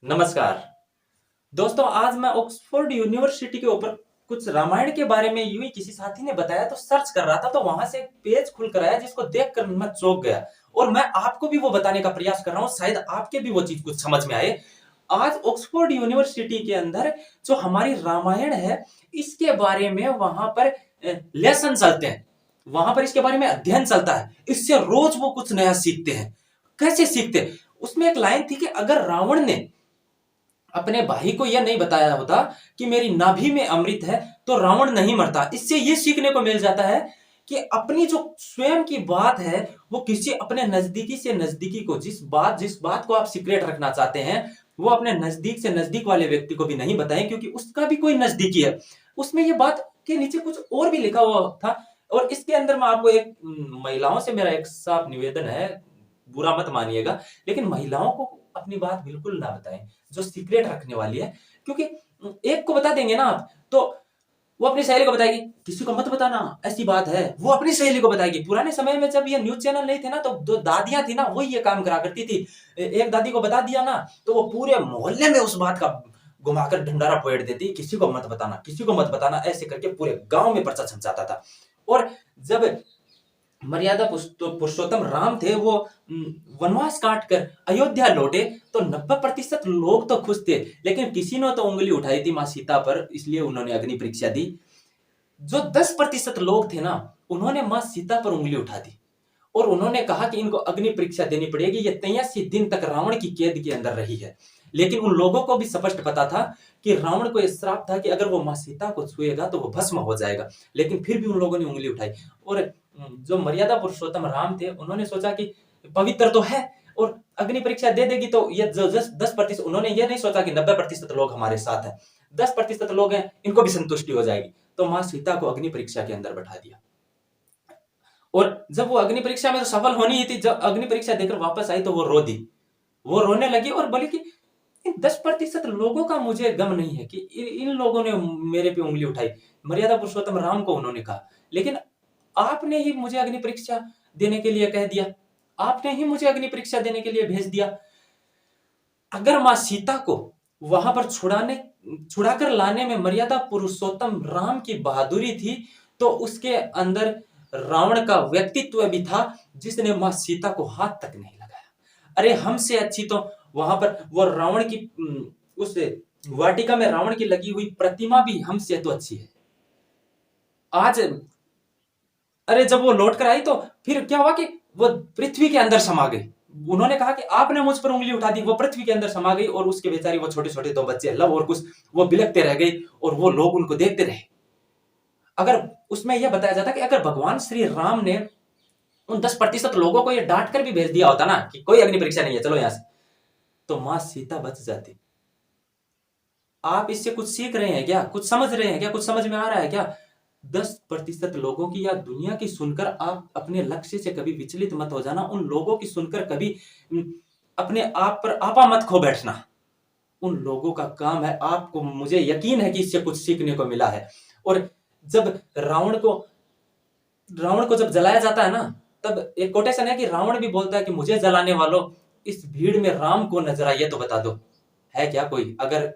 नमस्कार दोस्तों। आज मैं ऑक्सफोर्ड यूनिवर्सिटी के ऊपर कुछ रामायण के बारे में यूं ही किसी साथी ने बताया तो सर्च कर रहा था, तो वहां से एक पेज खुल कर आया जिसको देखकर मैं चौंक गया। और मैं आपको भी वो बताने का प्रयास कर रहा हूं, शायद आपके भी वो चीज कुछ समझ में आए। आज ऑक्सफोर्ड यूनिवर्सिटी के अंदर जो हमारी रामायण है, इसके बारे में वहां पर लेसन चलते हैं। वहां पर इसके बारे में अध्ययन चलता है। इससे रोज वो कुछ नया सीखते हैं। कैसे सीखते हैं? उसमें एक लाइन थी कि अगर रावण ने अपने भाई को यह नहीं बताया होता कि मेरी नाभि में अमृत है, तो रावण नहीं मरता। इससे यह सीखने को मिल जाता है कि अपनी जो स्वयं की बात है, वो किसी अपने नजदीकी से नजदीकी को, जिस बात को आप सीक्रेट रखना चाहते हैं, वो अपने नजदीक से नजदीक वाले व्यक्ति को भी नहीं बताएं, क्योंकि उसका भी कोई नजदीकी है। उसमें ये बात के नीचे कुछ और भी लिखा हुआ था। और इसके अंदर मैं आपको एक महिलाओं से मेरा एक साफ निवेदन है, बुरा मत मानिएगा, लेकिन महिलाओं को अपनी बात बिल्कुल ना बताएं जो सीक्रेट रखने वाली है। क्योंकि एक को बता देंगे ना आप, तो वो अपनी सहेली को बताएगी, किसी को मत बताना ऐसी बात है, वो अपनी सहेली को बताएगी। पुराने समय में जब ये न्यूज चैनल नहीं थे ना, तो दो दादियां थी ना, वही ये काम करा करती थी। एक दादी को बता दिया ना, तो वो पूरे मोहल्ले में उस बात का घुमाकर ढंडारा पलट देती, किसी को मत बताना, किसी को मत बताना, ऐसे करके पूरे गांव में पर्चा छप जाता था। और जब मर्यादा पुरुषोत्तम राम थे, वो वनवास काट कर अयोध्या लौटे, तो 90% लोग तो खुश थे, लेकिन किसी ने तो उंगली उठाई थी मां सीता पर, इसलिए उन्होंने अग्नि परीक्षा दी। जो 10% लोग थे ना, उन्होंने मां सीता पर उंगली उठा दी और उन्होंने कहा कि इनको अग्नि परीक्षा देनी पड़ेगी। ये 83 दिन तक रावण की कैद के अंदर रही है। लेकिन उन लोगों को भी स्पष्ट पता था कि रावण को यह श्राप था कि अगर वो मां सीता को छुएगा तो वो भस्म हो जाएगा। लेकिन फिर भी उन लोगों ने उंगली उठाई। और जो मर्यादा पुरुषोत्तम राम थे, उन्होंने सोचा कि पवित्र तो है और अग्नि परीक्षा दे देगी, तो ये जो 10%, उन्होंने ये नहीं सोचा कि 90% लोग हमारे साथ हैं, 10% लोग हैं, इनको भी संतुष्टि हो जाएगी। तो मां सीता को अग्नि परीक्षा के अंदर बैठा दिया। और जब वो अग्नि परीक्षा में तो सफल होनी ही थी, जब अग्नि परीक्षा देकर वापस आई तो वो रो दी। वो रोने लगी और बोली कि इन 10% लोगों का मुझे गम नहीं है कि इन लोगों ने मेरे पे उंगली उठाई। मर्यादा पुरुषोत्तम राम को उन्होंने कहा, लेकिन आपने ही मुझे अग्नि परीक्षा देने के लिए कह दिया, आपने ही मुझे अग्नि परीक्षा देने के लिए भेज दिया। अगर मां सीता को वहां पर छुड़ाकर लाने में मर्यादा पुरुषोत्तम राम की बहादुरी थी, तो उसके अंदर रावण का व्यक्तित्व भी था, जिसने मां सीता को हाथ तक नहीं लगाया। अरे हमसे अच्छी तो वहां पर वो रावण की उस वाटिका में रावण की लगी हुई प्रतिमा भी हमसे तो अच्छी है आज। अरे जब वो लौट कर आई तो फिर क्या हुआ कि वो पृथ्वी के अंदर समा गई। उन्होंने कहा कि आपने मुझ पर उंगली उठा दी, वो पृथ्वी के अंदर समा गई और उसके बेचारी वो छोटे छोटे दो बच्चे लव और कुछ, वो बिलखते रह गई और वो लोग उनको देखते रहे। अगर उसमें यह बताया जाता कि अगर भगवान श्री राम ने उन 10% लोगों को ये डांट कर भी भेज दिया होता ना कि कोई अग्नि परीक्षा नहीं है, चलो यहां से, तो मां सीता बच जाती। आप इससे कुछ सीख रहे हैं क्या? कुछ समझ रहे हैं क्या? कुछ समझ में आ रहा है क्या? 10% लोगों की या दुनिया की सुनकर आप अपने लक्ष्य से कभी विचलित मत हो जाना। उन लोगों की सुनकर कभी अपने आप पर आपा मत खो बैठना। उन लोगों का काम है, आपको, मुझे यकीन है कि इससे कुछ सीखने को मिला है। और जब रावण को जब जलाया जाता है ना, तब एक कोटेशन है कि रावण भी बोलता है कि मुझे जलाने वालों, इस भीड़ में राम को नजर आइए तो बता दो, है क्या कोई? अगर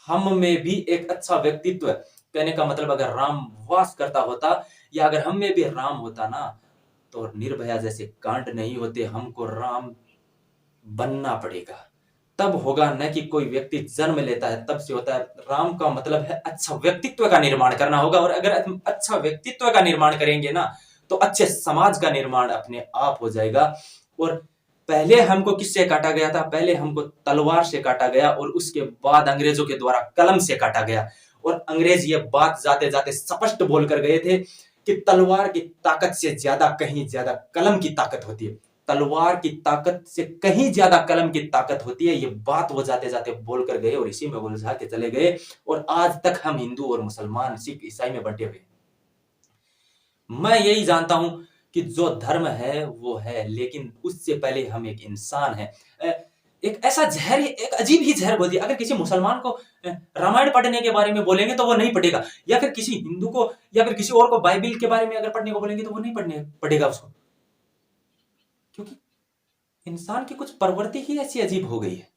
हम में भी एक अच्छा व्यक्तित्व है, कहने का मतलब अगर राम वास करता होता, या अगर हम में भी राम होता ना, तो निर्भया जैसे कांड नहीं होते। हमको राम बनना पड़ेगा, तब होगा। न कि कोई व्यक्ति जन्म लेता है तब से होता है। राम का मतलब है अच्छा व्यक्तित्व का निर्माण करना होगा, और अगर अच्छा व्यक्तित्व का निर्माण करेंगे ना, तो अच्छे समाज का निर्माण अपने आप हो जाएगा। और पहले हमको किससे काटा गया था? पहले हमको तलवार से काटा गया और उसके बाद अंग्रेजों के द्वारा कलम से काटा गया। और अंग्रेज ये बात जाते जाते स्पष्ट बोलकर गए थे कि तलवार की ताकत से ज्यादा, कहीं ज्यादा कलम की ताकत होती है। तलवार की ताकत से कहीं ज्यादा कलम की ताकत होती है। ये बात वो जाते जाते बोलकर गए और इसी में उलझा के चले गए। और आज तक हम हिंदू और मुसलमान, सिख, ईसाई में बंटे हुए। मैं यही जानता हूं कि जो धर्म है वो है, लेकिन उससे पहले हम एक इंसान है। एक ऐसा जहर, एक अजीब ही जहर बोल दिया। अगर किसी मुसलमान को रामायण पढ़ने के बारे में बोलेंगे तो वो नहीं पढ़ेगा, या फिर किसी हिंदू को या फिर किसी और को बाइबिल के बारे में अगर पढ़ने को बोलेंगे तो वो नहीं पढ़ने पढ़ेगा उसको। क्योंकि इंसान की कुछ प्रवृत्ति ही ऐसी अजीब हो गई है।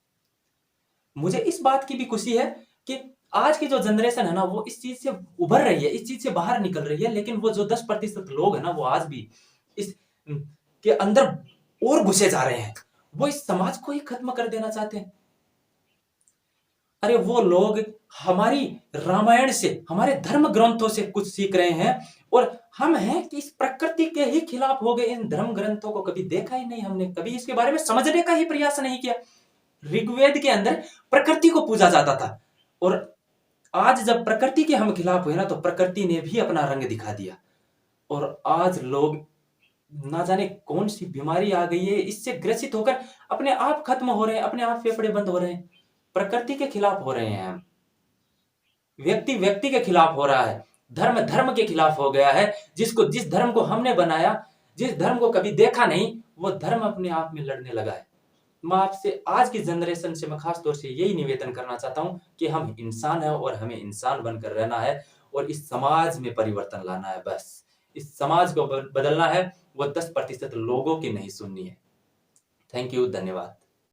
मुझे इस बात की भी खुशी है कि आज की जो जनरेशन है ना, वो इस चीज से उभर रही है, इस चीज से बाहर निकल रही है। लेकिन वो जो 10% लोग है ना, वो आज भी इस के अंदर और घुसे जा रहे हैं। वो इस समाज को ही खत्म कर देना चाहते हैं। अरे वो लोग हमारी रामायण से, हमारे धर्म ग्रंथों से कुछ सीख रहे हैं, और हम हैं कि इस प्रकृति के ही खिलाफ हो गए। इन धर्म ग्रंथों को कभी देखा ही नहीं, हमने कभी इसके बारे में समझने का ही प्रयास नहीं किया। ऋग्वेद के अंदर प्रकृति को पूजा जाता था, और आज जब प्रकृति के हम खिलाफ हुए ना, तो प्रकृति ने भी अपना रंग दिखा दिया। और आज लोग ना जाने कौन सी बीमारी आ गई है, इससे ग्रसित होकर अपने आप खत्म हो रहे हैं, अपने आप फेफड़े बंद हो रहे हैं। प्रकृति के खिलाफ हो रहे हैं हम, व्यक्ति व्यक्ति के खिलाफ हो रहा है, धर्म धर्म के खिलाफ हो गया है। जिस धर्म को हमने बनाया, जिस धर्म को कभी देखा नहीं, वो धर्म अपने आप में लड़ने लगा है। मैं आपसे, आज की जनरेशन से मैं खास तौर से यही निवेदन करना चाहता हूं कि हम इंसान हैं और हमें इंसान बनकर रहना है, और इस समाज में परिवर्तन लाना है। बस इस समाज को बदलना है, वो 10% लोगों की नहीं सुननी है। थैंक यू, धन्यवाद।